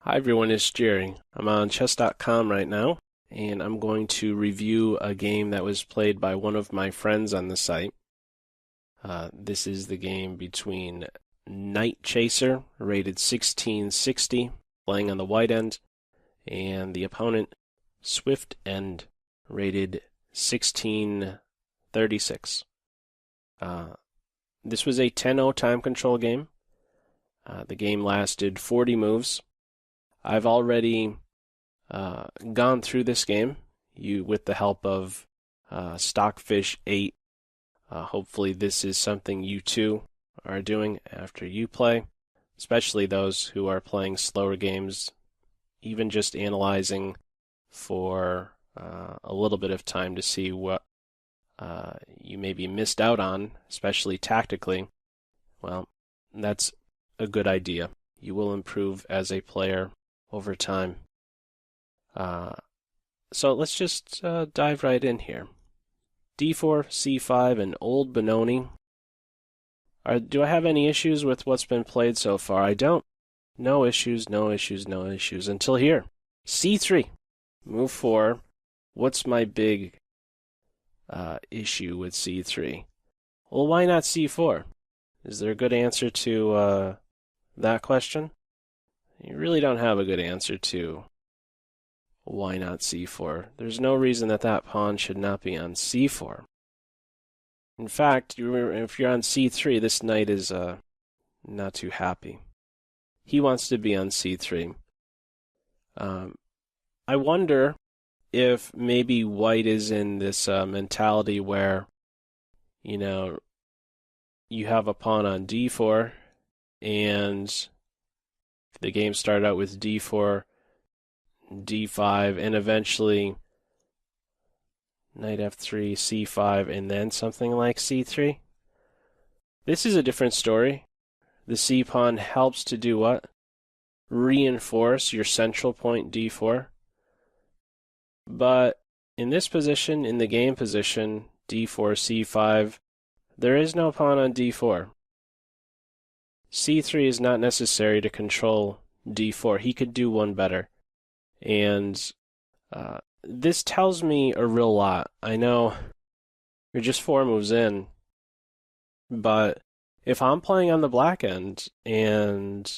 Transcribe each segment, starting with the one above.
Hi everyone, it's Jerry. I'm on chess.com right now, and I'm going to review a game that was played by one of my friends on the site. This is the game between Knight Chaser, rated 1660, playing on the white end, and the opponent Swift End, rated 1636. This was a 10-0 time control game. The game lasted 40 moves. I've already gone through this game with the help of Stockfish 8. Hopefully this is something you too are doing after you play, especially those who are playing slower games, even just analyzing for a little bit of time to see what you maybe missed out on, especially tactically. Well, that's a good idea. You will improve as a player over time. So let's just dive right in here. D4, C5, and Old Benoni. Do I have any issues with what's been played so far? I don't. No issues, no issues, no issues. Until here. C3. Move 4. What's my big issue with C3? Well, why not C4? Is there a good answer to that question? You really don't have a good answer to why not C4. There's no reason that pawn should not be on C4. In fact, if you're on C3, this knight is not too happy. He wants to be on C3. I wonder if maybe white is in this mentality where, you have a pawn on D4, and the game started out with D4, D5, and eventually knight F3, C5, and then something like C3. This is a different story. The C pawn helps to do what? Reinforce your central point D4. But in this position, in the game position, D4, C5, there is no pawn on D4. C3 is not necessary to control D4. He could do one better. And this tells me a real lot. I know you're just 4 moves in, but if I'm playing on the black end and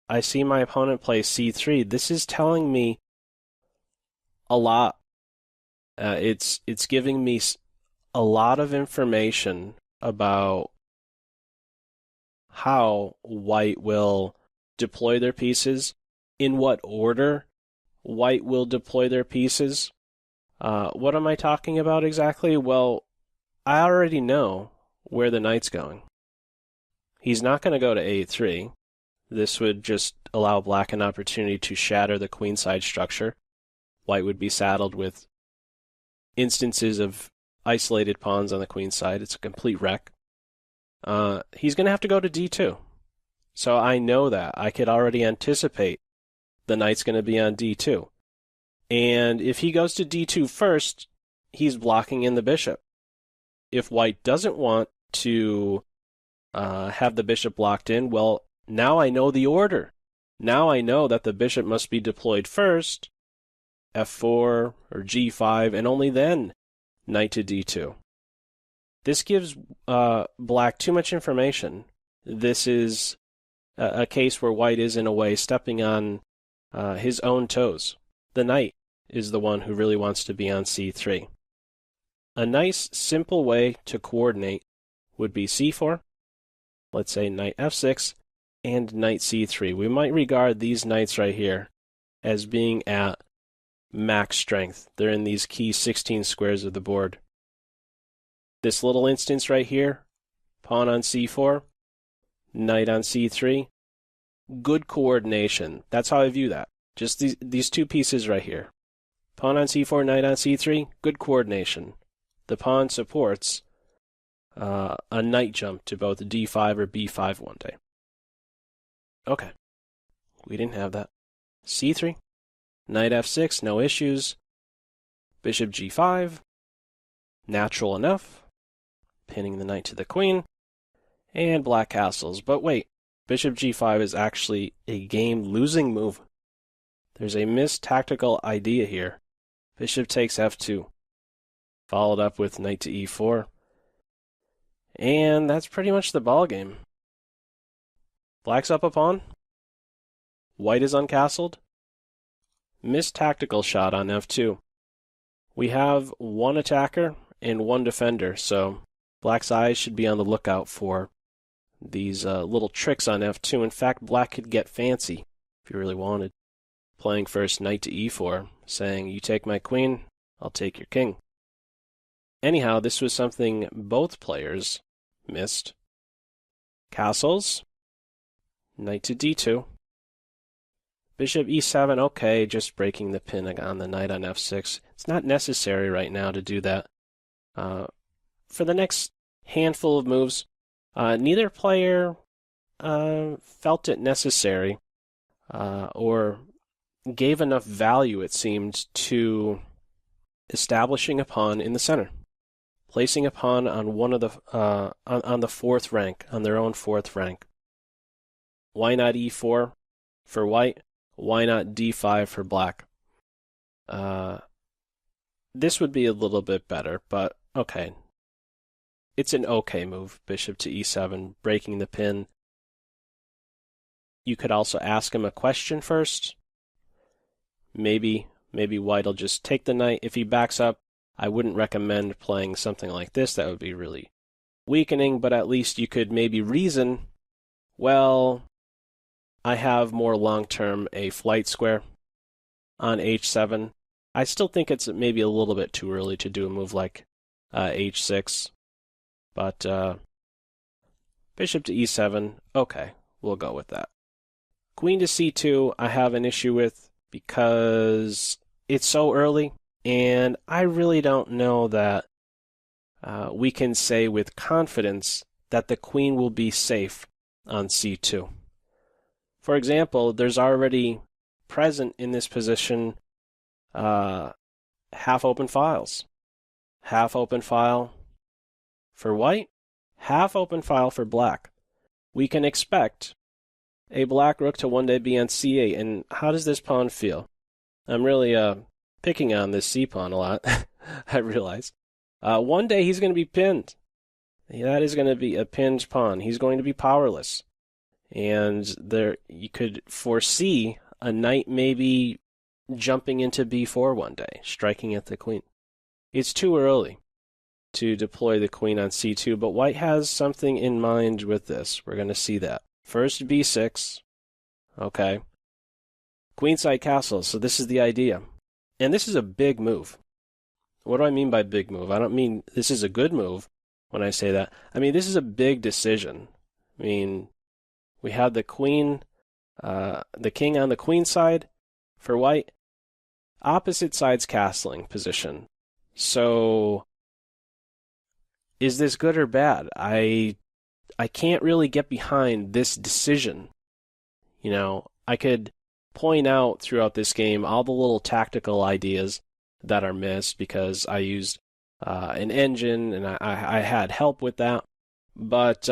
I see my opponent play C3, this is telling me a lot. It's giving me a lot of information about how white will deploy their pieces, in what order white will deploy their pieces. What am I talking about exactly? Well, I already know where the knight's going. He's not going to go to A3. This would just allow black an opportunity to shatter the queenside structure. White would be saddled with instances of isolated pawns on the queenside. It's a complete wreck. He's going to have to go to D2. So I know that. I could already anticipate the knight's going to be on D2. And if he goes to D2 first, he's blocking in the bishop. If white doesn't want to have the bishop blocked in, well, now I know the order. Now I know that the bishop must be deployed first, F4 or G5, and only then knight to D2. This gives black too much information. This is a case where white is, in a way, stepping on his own toes. The knight is the one who really wants to be on C3. A nice, simple way to coordinate would be C4, let's say knight F6, and knight C3. We might regard these knights right here as being at max strength. They're in these key 16 squares of the board. This little instance right here, pawn on C4, knight on C3, good coordination. That's how I view that. Just these two pieces right here. Pawn on C4, knight on C3, good coordination. The pawn supports a knight jump to both D5 or B5 one day. Okay, we didn't have that. C3, knight F6, no issues. Bishop G5, natural enough. Pinning the knight to the queen. And black castles. But wait, bishop G5 is actually a game-losing move. There's a missed tactical idea here. Bishop takes f2. Followed up with knight to e4. And that's pretty much the ball game. Black's up a pawn. White is uncastled. Missed tactical shot on f2. We have one attacker and one defender, so Black's eyes should be on the lookout for these little tricks on f2. In fact, Black could get fancy if he really wanted. Playing first knight to e4, saying, you take my queen, I'll take your king. Anyhow, this was something both players missed. Castles. Knight to d2. Bishop e7, okay, just breaking the pin on the knight on f6. It's not necessary right now to do that. For the next handful of moves, neither player felt it necessary or gave enough value, it seemed, to establishing a pawn in the center. Placing a pawn on one of the on the fourth rank, on their own fourth rank. Why not e4 for white? Why not d5 for black? This would be a little bit better, but okay. It's an okay move, bishop to e7, breaking the pin. You could also ask him a question first. Maybe white will just take the knight. If he backs up, I wouldn't recommend playing something like this. That would be really weakening, but at least you could maybe reason, well, I have more long-term a flight square on h7. I still think it's maybe a little bit too early to do a move like h6, but bishop to e7, okay, we'll go with that. Queen to c2, I have an issue with because it's so early, and I really don't know that we can say with confidence that the queen will be safe on c2. For example, there's already present in this position half-open files. Half-open file for white, half-open file for black. We can expect a black rook to one day be on c8, and how does this pawn feel? I'm really picking on this c-pawn a lot, I realize. One day he's going to be pinned. That is going to be a pinned pawn. He's going to be powerless. And there, you could foresee a knight maybe jumping into b4 one day, striking at the queen. It's too early to deploy the queen on c2, but white has something in mind with this. We're going to see that. First b6, okay. Queenside castle, so this is the idea. And this is a big move. What do I mean by big move? I don't mean this is a good move when I say that. I mean, this is a big decision. I mean, we have the queen, the king on the queen side for white. Opposite sides castling position. So, is this good or bad? I can't really get behind this decision. You know, I could point out throughout this game all the little tactical ideas that are missed because I used an engine and I had help with that. But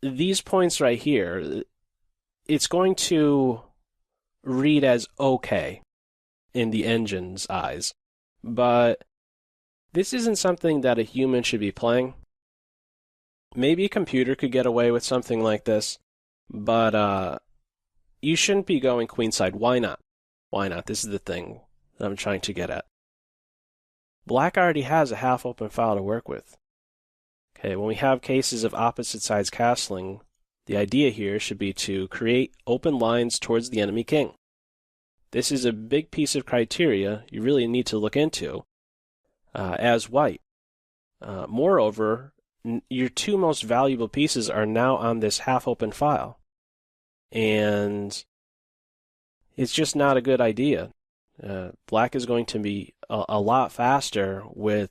these points right here, it's going to read as okay in the engine's eyes. But this isn't something that a human should be playing. Maybe a computer could get away with something like this, but you shouldn't be going queenside. Why not? Why not? This is the thing that I'm trying to get at. Black already has a half-open file to work with. Okay, when we have cases of opposite sides castling, the idea here should be to create open lines towards the enemy king. This is a big piece of criteria you really need to look into as white. Moreover, your two most valuable pieces are now on this half-open file. And it's just not a good idea. Black is going to be a lot faster with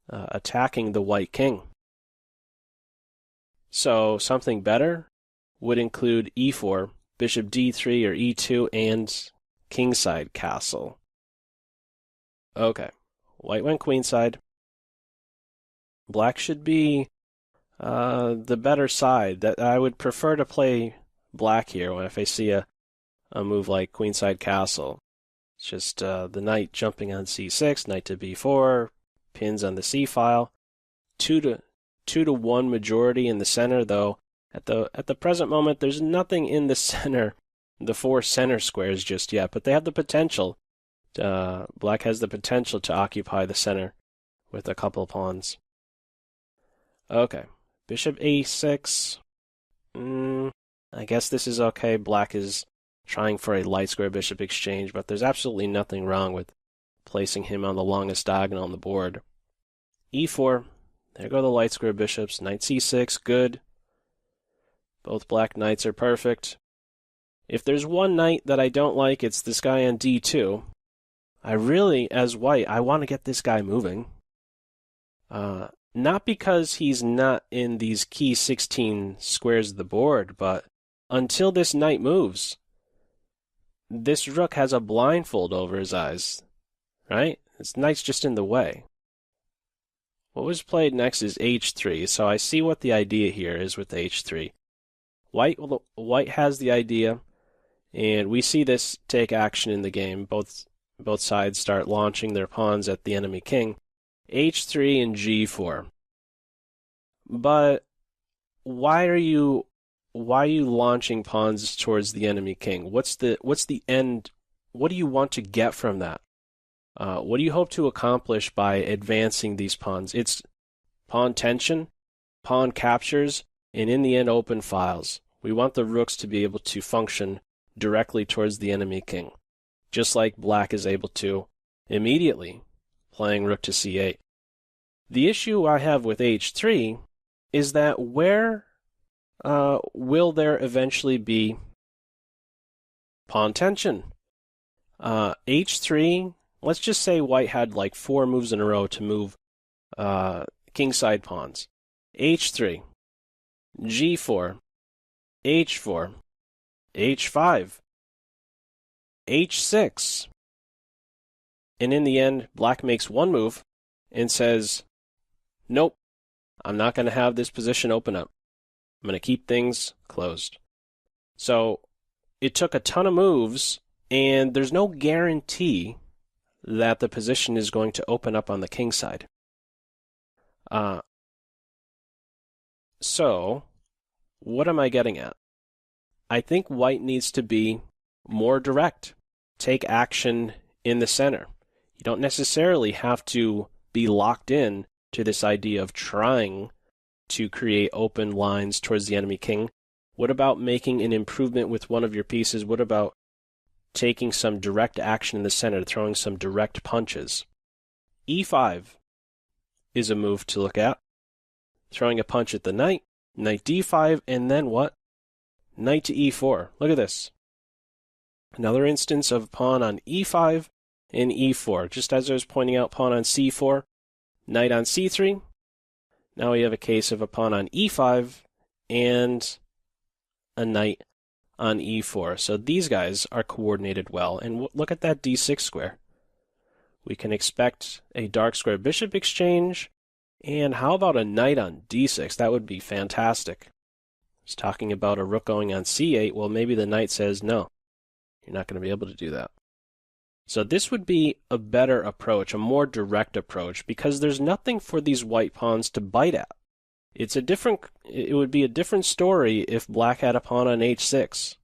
attacking the white king. So something better would include e4, bishop d3 or e2, and kingside castle. Okay, white went queenside. Black should be the better side. That I would prefer to play black here if I see a a move like queenside castle. It's just the knight jumping on c6, knight to b4, pins on the c file. 2-1 majority in the center, though. At the present moment, there's nothing in the center, the 4 center squares just yet, but they have the potential. Black has the potential to occupy the center with a couple pawns. Okay, bishop a6. I guess this is okay. Black is trying for a light square bishop exchange, but there's absolutely nothing wrong with placing him on the longest diagonal on the board. e4. There go the light square bishops. Knight c6, good. Both black knights are perfect. If there's one knight that I don't like, it's this guy on d2. I really, as white, I want to get this guy moving. Not because he's not in these key 16 squares of the board, but until this knight moves, this rook has a blindfold over his eyes, right? This knight's just in the way. What was played next is h3, so I see what the idea here is with h3. White has the idea, and we see this take action in the game. Both sides start launching their pawns at the enemy king. h3 and g4. But why are you launching pawns towards the enemy king? What's the end? What do you want to get from that? What do you hope to accomplish by advancing these pawns? It's pawn tension, pawn captures, and in the end, open files. We want the rooks to be able to function directly towards the enemy king, just like black is able to immediately, playing rook to c8. The issue I have with h3 is that where will there eventually be pawn tension? h3, let's just say white had like 4 moves in a row to move kingside pawns. h3, g4, h4, h5, h6. And in the end, black makes one move and says, nope, I'm not going to have this position open up. I'm going to keep things closed. So it took a ton of moves, and there's no guarantee that the position is going to open up on the king side. So what am I getting at? I think white needs to be more direct. Take action in the center. You don't necessarily have to be locked in to this idea of trying to create open lines towards the enemy king. What about making an improvement with one of your pieces? What about taking some direct action in the center, throwing some direct punches? e5 is a move to look at. Throwing a punch at the knight, knight d5, and then what? Knight to e4. Look at this. Another instance of pawn on e5 and e4. Just as I was pointing out, pawn on c4, knight on c3. Now we have a case of a pawn on e5 and a knight on e4. So these guys are coordinated well. And look at that d6 square. We can expect a dark square bishop exchange. And how about a knight on d6? That would be fantastic. I was talking about a rook going on c8. Well, maybe the knight says, no, you're not going to be able to do that. So this would be a better approach, a more direct approach, because there's nothing for these white pawns to bite at. It would be a different story if black had a pawn on h6,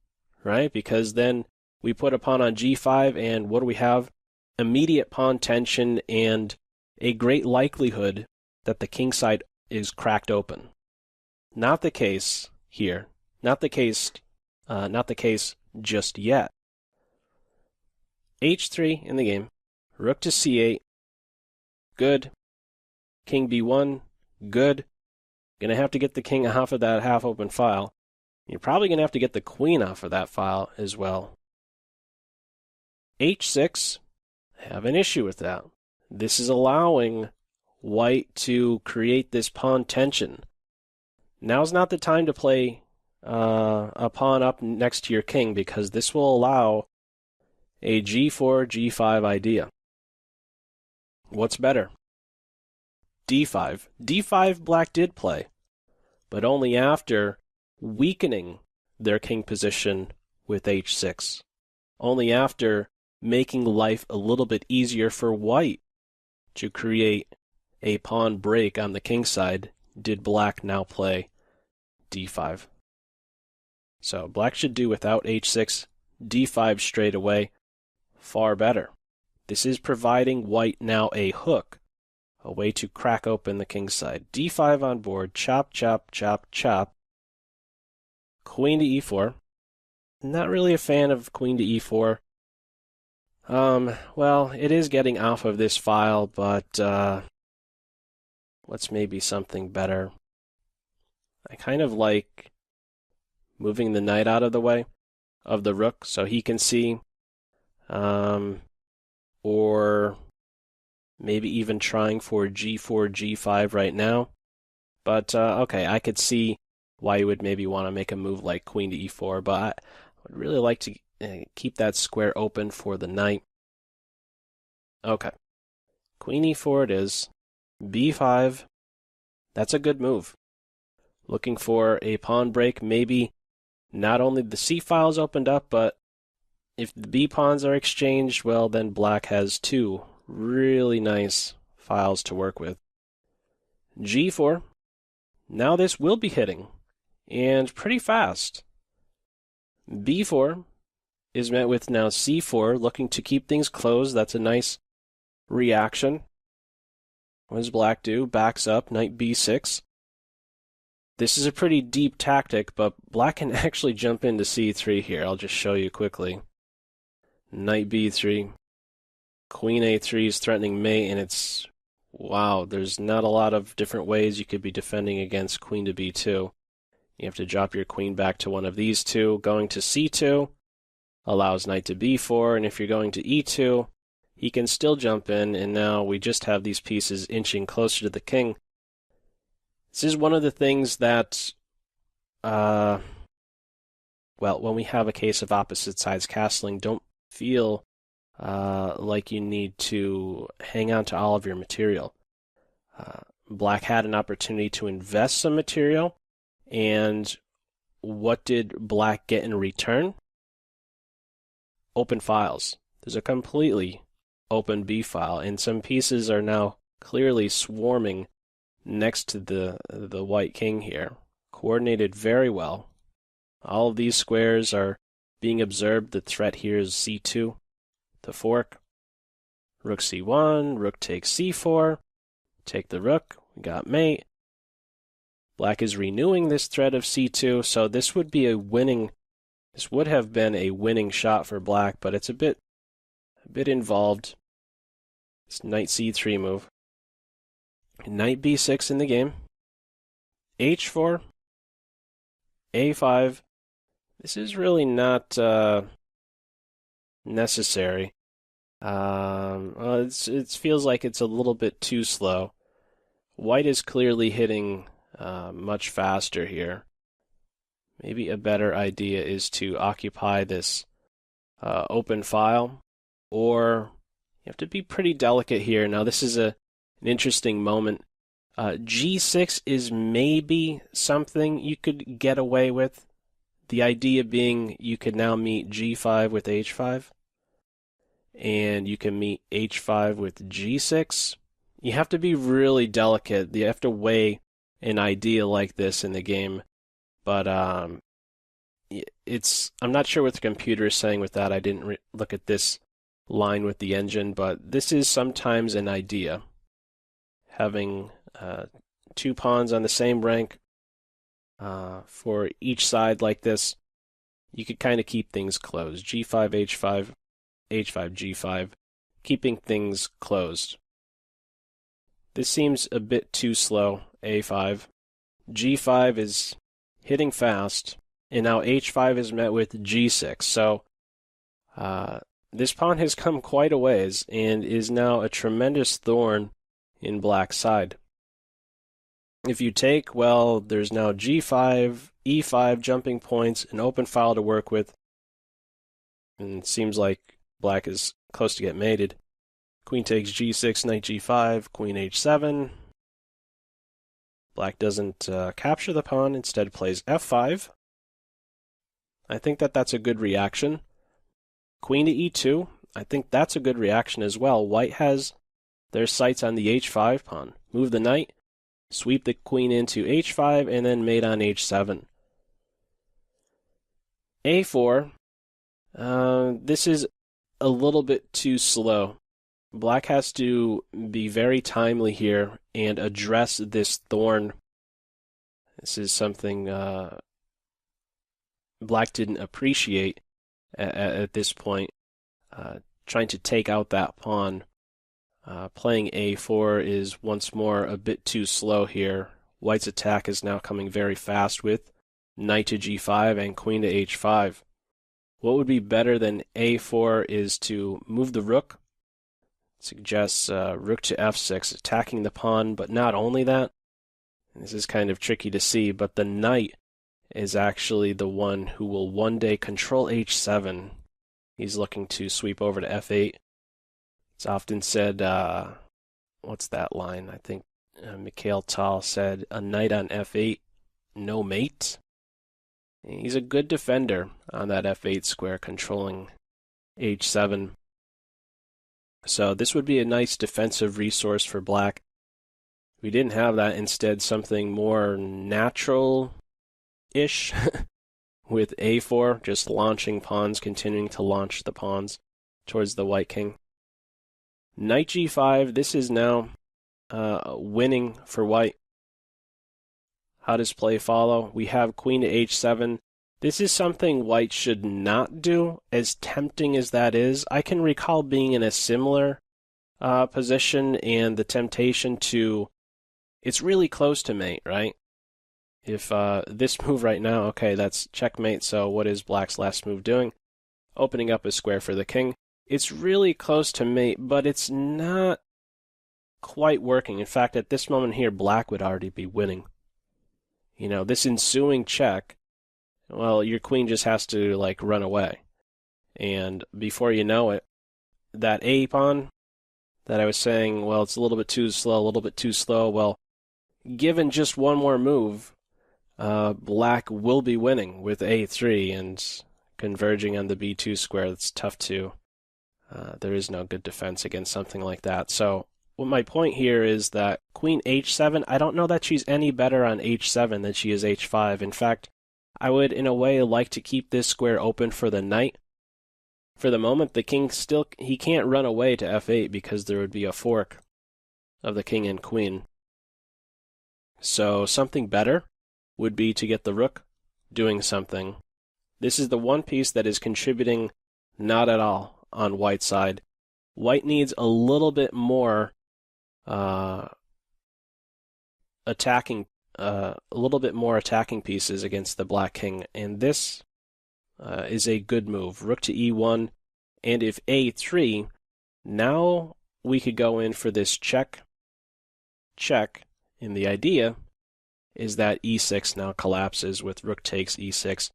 right? Because then we put a pawn on g5, and what do we have? Immediate pawn tension and a great likelihood that the king side is cracked open. Not the case here. Not the case just yet. h3 in the game. Rook to c8. Good. King b1. Good. Going to have to get the king off of that half-open file. You're probably going to have to get the queen off of that file as well. h6. I have an issue with that. This is allowing white to create this pawn tension. Now's not the time to play a pawn up next to your king, because this will allow a g4, g5 idea. What's better? d5. d5 black did play, but only after weakening their king position with h6. Only after making life a little bit easier for white to create a pawn break on the king side did black now play d5. So black should do without h6, d5 straight away. Far better. This is providing white now a hook, a way to crack open the king side. d5 on board, chop, chop, chop, chop. Queen to e4. Not really a fan of queen to e4. Well, it is getting off of this file, but what's maybe something better? I kind of like moving the knight out of the way of the rook so he can see, or maybe even trying for g4, g5 right now. But okay, I could see why you would maybe want to make a move like queen to e4, but I would really like to keep that square open for the knight. Okay, queen e4 it is. b5, that's a good move. Looking for a pawn break, maybe not only the c files opened up, but if the b pawns are exchanged, well, then black has two really nice files to work with. g4, now this will be hitting, and pretty fast. b4 is met with now c4, looking to keep things closed. That's a nice reaction. What does black do? Backs up, knight b6. This is a pretty deep tactic, but black can actually jump into c3 here. I'll just show you quickly. Knight b3. Queen a3 is threatening mate, and it's... wow, there's not a lot of different ways you could be defending against queen to b2. You have to drop your queen back to one of these two. Going to c2 allows knight to b4, and if you're going to e2, he can still jump in, and now we just have these pieces inching closer to the king. This is one of the things that, well, when we have a case of opposite sides castling, don't feel like you need to hang on to all of your material. Black had an opportunity to invest some material, and what did black get in return? Open files. There's a completely open b file, and some pieces are now clearly swarming next to the white king here. Coordinated very well. All of these squares are being observed. The threat here is c2, the fork. Rook c1, rook takes c4, take the rook, we got mate. Black is renewing this threat of c2, so this would be this would have been a winning shot for black, but it's a bit involved. This knight c3 move. Knight b6 in the game. h4, a5. This is really not necessary. Well, it feels like it's a little bit too slow. White is clearly hitting much faster here. Maybe a better idea is to occupy this open file, or you have to be pretty delicate here. Now this is an interesting moment. G6 is maybe something you could get away with. The idea being you could now meet G5 with H5, and you can meet H5 with G6. You have to be really delicate. You have to weigh an idea like this in the game. But I'm not sure what the computer is saying with that. I didn't look at this line with the engine, but this is sometimes an idea. Having two pawns on the same rank for each side like this, you could kind of keep things closed. G5, H5, H5, G5, keeping things closed. This seems a bit too slow, A5. G5 is hitting fast, and now H5 is met with G6. So this pawn has come quite a ways and is now a tremendous thorn in black's side. If you take, well, there's now G5, E5 jumping points, an open file to work with, and it seems like black is close to get mated. Queen takes G6, knight G5, queen H7. Black doesn't capture the pawn, instead plays F5. I think that's a good reaction. Queen to e2, I think that's a good reaction as well. White has their sights on the h5 pawn. Move the knight, sweep the queen into h5, and then mate on h7. a4, this is a little bit too slow. Black has to be very timely here and address this thorn. This is something Black didn't appreciate at this point. Trying to take out that pawn. Playing a4 is once more a bit too slow here. White's attack is now coming very fast with knight to g5 and queen to h5. What would be better than a4 is to move the rook. Suggests rook to f6, attacking the pawn, but not only that. This is kind of tricky to see, but the knight is actually the one who will one day control h7. He's looking to sweep over to f8. It's often said, what's that line? I think Mikhail Tal said, a knight on f8, no mate. He's a good defender on that f8 square, controlling h7. So this would be a nice defensive resource for Black. We didn't have that. Instead, something more natural-ish with a4, just launching pawns, continuing to launch the pawns towards the white king. Knight g5, this is now winning for white. How does play follow? We have queen to h7. This is something white should not do, as tempting as that is. I can recall being in a similar position and the temptation to, it's really close to mate, right? If this move right now, okay, that's checkmate, so what is Black's last move doing? Opening up a square for the king. It's really close to mate, but it's not quite working. In fact, at this moment here, Black would already be winning. You know, this ensuing check, well, your queen just has to, like, run away. And before you know it, that A pawn that I was saying, well, it's a little bit too slow, well, given just one more move, Black will be winning with A3 and converging on the B2 square. That's tough to, there is no good defense against something like that. So, well, my point here is that queen h7, I don't know that she's any better on h7 than she is h5. In fact, I would, in a way, like to keep this square open for the knight. For the moment, the king he can't run away to f8 because there would be a fork of the king and queen. So something better would be to get the rook doing something. This is the one piece that is contributing not at all on white's side. White needs a little bit more attacking pieces against the black king, and this is a good move. Rook to e1, and if a3, now we could go in for this check, and the idea is that e6 now collapses with rook takes e6,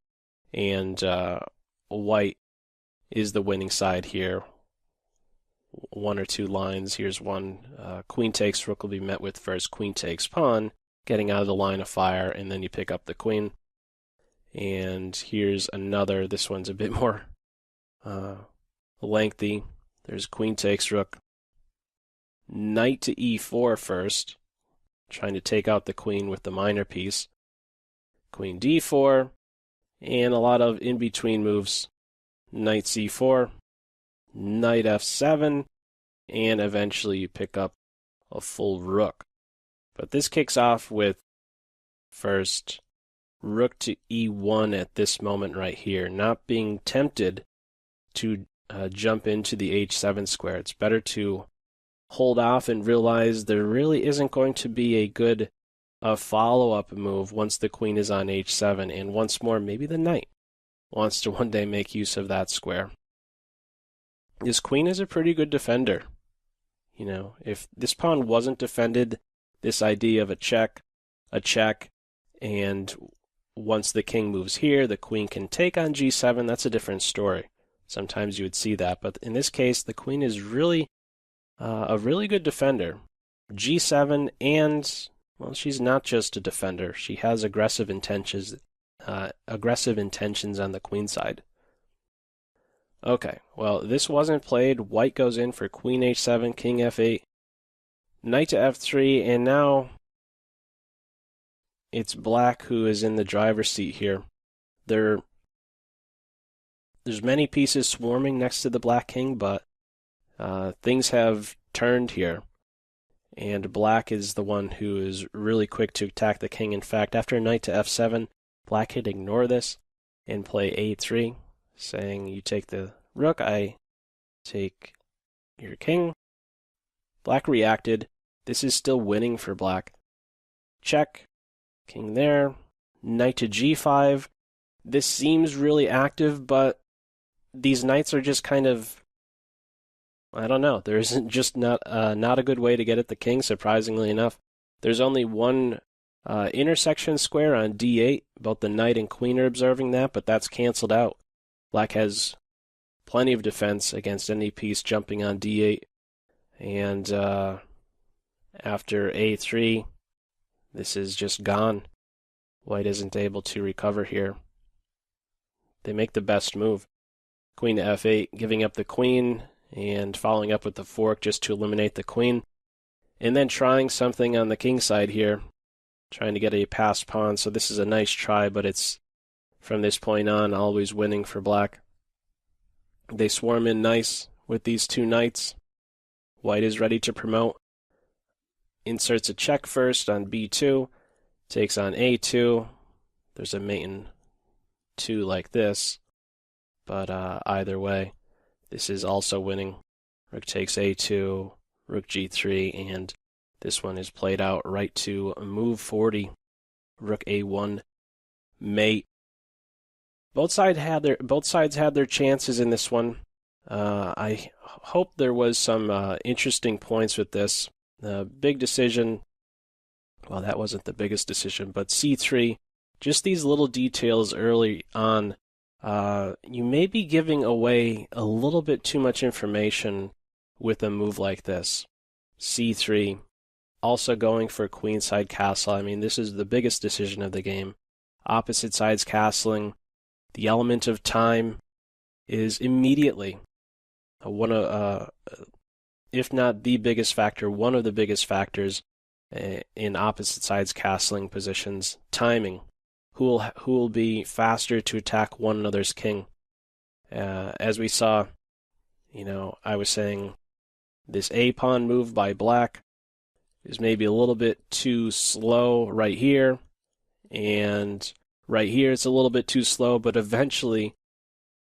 and white is the winning side here. One or two lines. Here's one. Queen takes, rook will be met with first queen takes pawn, getting out of the line of fire, and then you pick up the queen. And here's another. This one's a bit more lengthy. There's queen takes rook. Knight to e4 first, trying to take out the queen with the minor piece. Queen d4, and a lot of in-between moves. Knight c4, knight f7, and eventually you pick up a full rook. But this kicks off with first rook to e1 at this moment right here, not being tempted to jump into the h7 square. It's better to hold off and realize there really isn't going to be a good follow-up move once the queen is on h7, and once more, maybe the knight wants to one day make use of that square. This queen is a pretty good defender. You know, if this pawn wasn't defended, this idea of a check, and once the king moves here, the queen can take on g7, that's a different story. Sometimes you would see that, but in this case, the queen is really a really good defender. g7, and, well, she's not just a defender. She has aggressive intentions on the queen side. Okay, well, this wasn't played. White goes in for queen h7, king f8, knight to f3, and now it's black who is in the driver's seat here. There's many pieces swarming next to the black king, but things have turned here. And black is the one who is really quick to attack the king. In fact, after knight to f7, black could ignore this and play a3, saying you take the rook, I take your king. Black reacted. This is still winning for black. Check. King there. Knight to g5. This seems really active, but these knights are just kind of, I don't know. There isn't just not a good way to get at the king, surprisingly enough. There's only one intersection square on d8. Both the knight and queen are observing that, but that's canceled out. Black has plenty of defense against any piece jumping on d8. And after a3, this is just gone. White isn't able to recover here. They make the best move. Queen to f8, giving up the queen, and following up with the fork just to eliminate the queen. And then trying something on the king side here, trying to get a passed pawn. So this is a nice try, but it's, from this point on, always winning for black. They swarm in nice with these two knights. White is ready to promote. Inserts a check first on b2, takes on a2. There's a mate in 2 like this, but either way, this is also winning. Rook takes a2, rook g3, and this one is played out right to move 40. Rook a1, mate. Both sides had their chances in this one. I hope there was some interesting points with this. Big decision. Well, that wasn't the biggest decision, but c3. Just these little details early on. You may be giving away a little bit too much information with a move like this. c3. Also going for queenside castle. I mean, this is the biggest decision of the game. Opposite sides castling. The element of time is immediately if not the biggest factor, one of the biggest factors in opposite sides castling positions. Timing. Who will be faster to attack one another's king? As we saw, I was saying this a pawn move by black is maybe a little bit too slow right here, and right here it's a little bit too slow, but eventually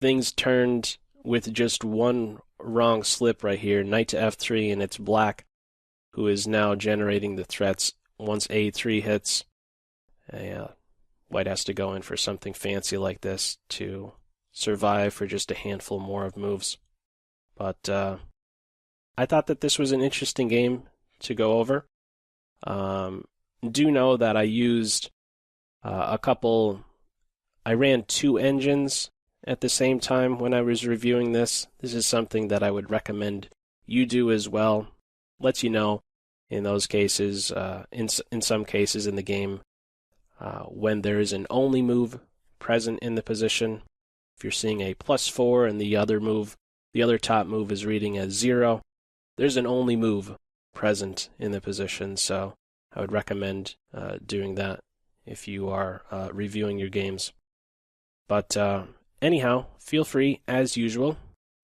things turned with just one wrong slip right here, knight to f3, and it's black who is now generating the threats. Once a3 hits, white has to go in for something fancy like this to survive for just a handful more of moves. But I thought that this was an interesting game to go over. Do know that I used I ran 2 engines at the same time when I was reviewing this. This is something that I would recommend you do as well. Lets you know in those cases, in some cases in the game, when there is an only move present in the position. If you're seeing a +4 and the other top move is reading as 0, there's an only move present in the position. So I would recommend doing that if you are reviewing your games. But anyhow, feel free, as usual,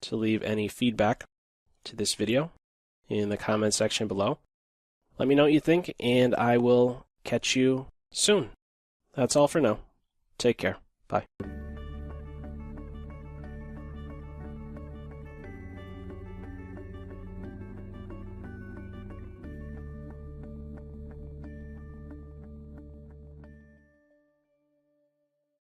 to leave any feedback to this video in the comment section below. Let me know what you think, and I will catch you soon. That's all for now. Take care. Bye.